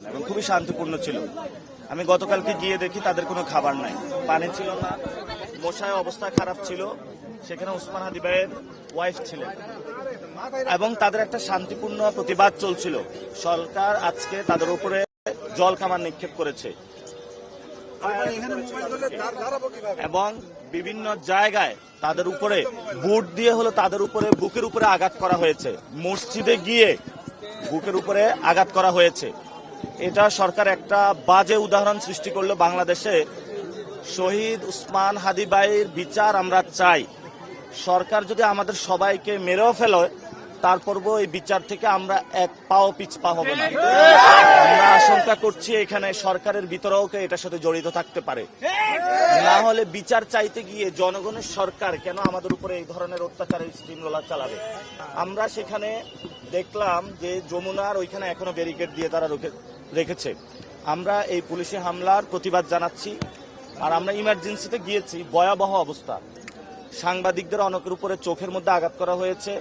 এবং খুবই শান্তিপূর্ণ ছিল। আমি গতকালকে গিয়ে দেখি তাদের কোনো খাবার নাই, পানি ছিল না, মশায় অবস্থা খারাপ ছিল। সেখানে ওসমান হাদি ভাইয়ের ওয়াইফ ছিলেন এবং তাদের একটা শান্তিপূর্ণ প্রতিবাদ চলছিল। সরকার আজকে তাদের উপরে জল কামান নিক্ষেপ করেছে এবং বিভিন্ন জায়গায় তাদের উপরে বুট দিয়ে হলো তাদের উপরে বুকের উপরে আঘাত করা হয়েছে। মসজিদে গিয়ে বুকের উপরে আঘাত করা হয়েছে। এটা সরকার একটা বাজে উদাহরণ সৃষ্টি করলো। বাংলাদেশে শহীদ ওসমান হাদি ভাইয়ের বিচার আমরা চাই। সরকার যদি আমাদের সবাইকে মেরেও ফেলে, তারপরও এই বিচার থেকে আমরা এক পাও পিছপা হব না। আমরা আশঙ্কা করছি এখানে সরকারের ভিতরেও এটার সাথে জড়িত থাকতে পারে। না হলে বিচার চাইতে গিয়ে জনগণের সরকার কেন আমাদের উপরে এই ধরনের অত্যাচারের স্টিম রোলার চালাবে? আমরা সেখানে দেখলাম যে যমুনার ওইখানে এখনো ব্যারিকেড দিয়ে তারা রেখেছে। আমরা এই পুলিশি হামলার প্রতিবাদ জানাচ্ছি। আর আমরা ইমার্জেন্সিতে গিয়েছি, ভয়াবহ অবস্থা। সাংবাদিকদের অনেকের উপরে চোখের মধ্যে আঘাত করা হয়েছে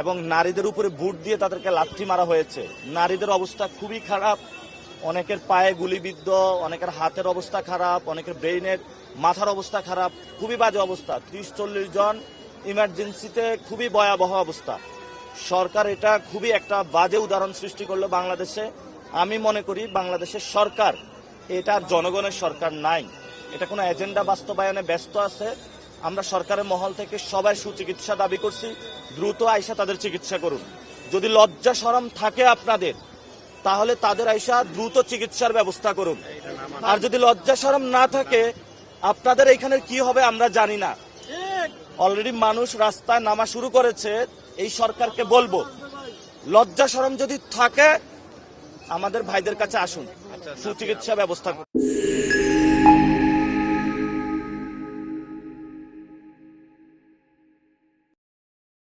এবং নারীদের উপরে বুট দিয়ে তাদেরকে লাথি মারা হয়েছে। নারীদের অবস্থা খুবই খারাপ, অনেকের পায়ে গুলিবিদ্ধ, অনেকের হাতের অবস্থা খারাপ, অনেকের ব্রেইনের মাথার অবস্থা খারাপ, খুবই বাজে অবস্থা। 30-40 জন ইমার্জেন্সিতে, খুবই ভয়াবহ অবস্থা। সরকার এটা খুবই একটা বাজে উদাহরণ সৃষ্টি করলো বাংলাদেশে। আমি মনে করি বাংলাদেশের সরকার এটার জনগণের সরকার নাই, এটা কোনো এজেন্ডা বাস্তবায়নে ব্যস্ত আছে। আমরা সরকারের মহল থেকে সবাই সুচিকিৎসা দাবি করছি, দ্রুত আইসা তাদের চিকিৎসা করুন। যদি লজ্জা শরম থাকে আপনাদের, তাহলে তাদের আইসা দ্রুত চিকিৎসার ব্যবস্থা করুন। আর যদি লজ্জা শরম না থাকে, আপনাদের এইখানে কি হবে আমরা জানি না। অলরেডি মানুষ রাস্তায় নামা শুরু করেছে। এই সরকারকে বলবো, লজ্জা শরম যদি থাকে আমাদের ভাইদের কাছে আসুন, সুচিকিৎসা ব্যবস্থা করুন।